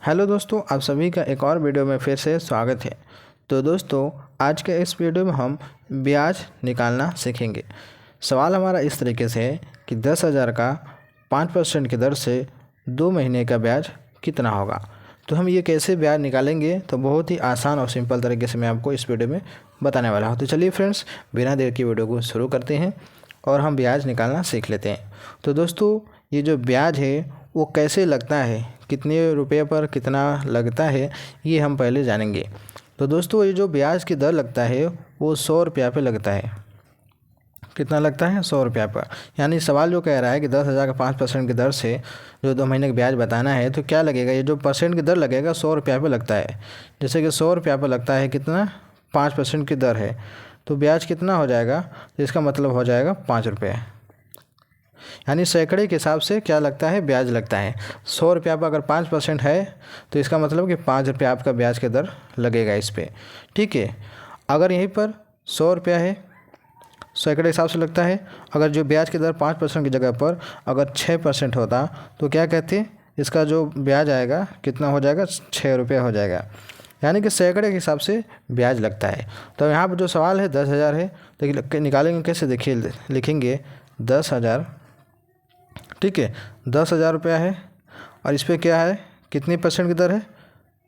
Hello दोस्तों, आप सभी का एक और वीडियो में फिर से स्वागत है। तो दोस्तों, आज के इस वीडियो में हम ब्याज निकालना सीखेंगे। सवाल हमारा इस तरीके से है कि 10,000 का 5% की दर से 2 महीने का ब्याज कितना होगा। तो हम ये कैसे ब्याज निकालेंगे, तो बहुत ही आसान और सिंपल तरीके से मैं आपको इस वीडियो में बताने वाला हूँ। तो चलिए फ्रेंड्स, बिना देर की वीडियो को शुरू करते हैं और हम ब्याज निकालना सीख लेते हैं। तो दोस्तों, ये जो ब्याज है वो कैसे लगता है, कितने रुपये पर कितना लगता है, ये हम पहले जानेंगे। तो दोस्तों, ये जो ब्याज की दर लगता है वो 100 रुपया पे लगता है। कितना लगता है? 100 रुपया पर। यानी सवाल जो कह रहा है कि 10,000 का 5% की दर से जो 2 महीने का ब्याज बताना है, तो क्या लगेगा? ये जो परसेंट की दर लगेगा 100 रुपया पे लगता है। जैसे कि 100 रुपया पर लगता है, कितना? 5% की दर है, तो ब्याज कितना हो जाएगा? तो इसका मतलब हो जाएगा 5 रुपये। यानी सैकड़े के हिसाब से क्या लगता है? ब्याज लगता है। 100 रुपया पर अगर 5% है तो इसका मतलब कि 5 रुपया आपका ब्याज का दर लगेगा इस पर। ठीक है। अगर यहीं पर 100 रुपया है, सैकड़े हिसाब से लगता है। अगर जो ब्याज की दर 5% की जगह पर अगर 6% होता तो क्या कहते? इसका जो ब्याज आएगा कितना हो जाएगा? 6 रुपया हो जाएगा। यानी कि सैकड़े के हिसाब से ब्याज लगता है। तो यहाँ पर जो सवाल है 10,000 है, तो निकालेंगे कैसे? देखिए, लिखेंगे 10,000। ठीक है, 10,000 रुपया है और इस पर क्या है? कितनी परसेंट की दर है?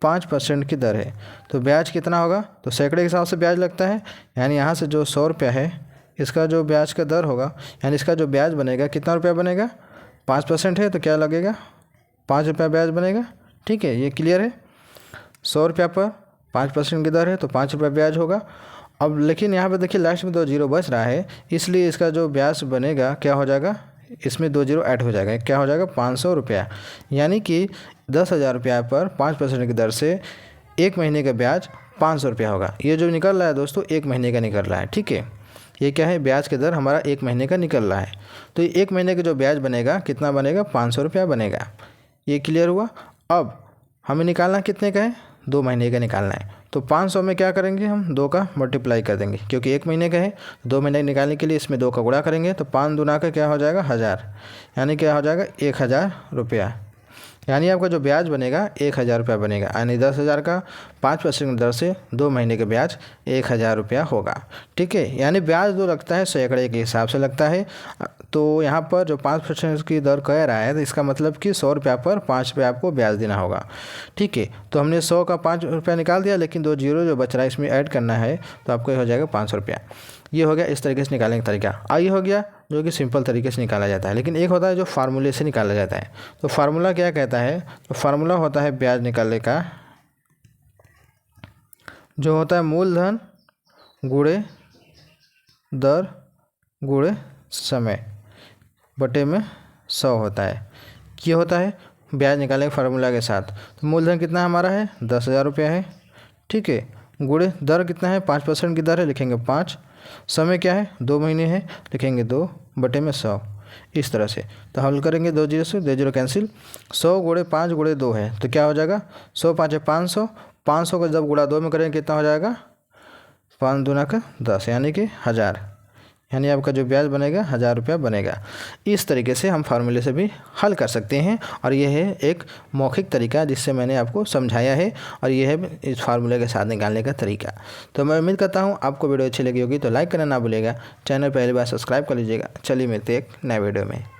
5% की दर है। तो ब्याज कितना होगा? तो सैकड़े के हिसाब से ब्याज लगता है। यानी यहाँ से जो 100 रुपया है, इसका जो ब्याज का दर होगा, यानी इसका जो ब्याज बनेगा कितना रुपया बनेगा? 5% है तो क्या लगेगा? 5 रुपया ब्याज बनेगा। ठीक है, ये क्लियर है। 100 रुपया पर 5% की दर है तो 5 रुपया ब्याज होगा। अब लेकिन यहाँ पर देखिए, लास्ट में 2 जीरो बच रहा है, इसलिए इसका जो ब्याज बनेगा क्या हो जाएगा? इसमें 2 जीरो ऐड हो जाएगा, क्या हो जाएगा? 500 रुपया। यानी कि 10,000 रुपया पर 5% की दर से 1 महीने का ब्याज 500 रुपया होगा। ये जो निकल रहा है दोस्तों, 1 महीने का निकल रहा है। ठीक है, ये क्या है? ब्याज की दर हमारा 1 महीने का निकल रहा है। तो 1 महीने का जो ब्याज बनेगा कितना बनेगा? 500 रुपया बनेगा। ये क्लियर हुआ। अब हमें निकालना कितने का है? 2 महीने का निकालना है। तो 500 में क्या करेंगे? हम 2 का मल्टीप्लाई कर देंगे, क्योंकि 1 महीने का है। 2 महीने निकालने के लिए इसमें 2 का गुणा करेंगे, तो 5 दूना का क्या हो जाएगा? 1000। यानी क्या हो जाएगा? 1000 रुपया। यानी आपका जो ब्याज बनेगा 1000 रुपया बनेगा। यानी 10,000 का 5% की दर से 2 महीने का ब्याज 1000 रुपया होगा। ठीक है, यानी ब्याज जो लगता है सैकड़े के हिसाब से लगता है। तो यहाँ पर जो 5% की दर कह रहा है, तो इसका मतलब कि 100 रुपया पर 5 रुपया आपको ब्याज देना होगा। ठीक है, तो हमने 100 का 5 रुपया निकाल दिया, लेकिन 2 जीरो जो बच रहा है इसमें ऐड करना है, तो आपको ये हो जाएगा 500 रुपया। ये हो गया इस तरीके से निकालने का तरीका। ये हो गया जो कि सिंपल तरीके से निकाला जाता है। लेकिन एक होता है जो फार्मूले से निकाला जाता है। तो फार्मूला क्या कहता है? तो फार्मूला होता है ब्याज निकालने का, जो होता है मूलधन गुणे दर गुणे समय बटे में 100 होता है। ये होता है ब्याज निकालने के फार्मूला के साथ। तो मूलधन कितना हमारा है? 10,000 रुपया है। ठीक है, गुणे दर कितना है? 5% की दर है, लिखेंगे 5। समय क्या है? 2 महीने है, लिखेंगे 2 बटे में 100। इस तरह से तो हल करेंगे, 2 जीरो से 2 जीरो कैंसिल। 100 गुणे 5 गुणे 2 है, तो क्या हो जाएगा? 100 5 है 500। 500 को जब गुणा 2 में करेंगे कितना हो जाएगा? 5 दूना का 10, यानी कि 1000। यानी आपका जो ब्याज बनेगा 1000 रुपया बनेगा। इस तरीके से हम फार्मूले से भी हल कर सकते हैं। और यह है एक मौखिक तरीका जिससे मैंने आपको समझाया है, और यह है इस फार्मूले के साथ निकालने का तरीका। तो मैं उम्मीद करता हूँ आपको वीडियो अच्छी लगी होगी। तो लाइक करना ना भूलिएगा, चैनल पहली बार सब्सक्राइब कर लीजिएगा। चलिए मिलते हैं एक नए वीडियो में।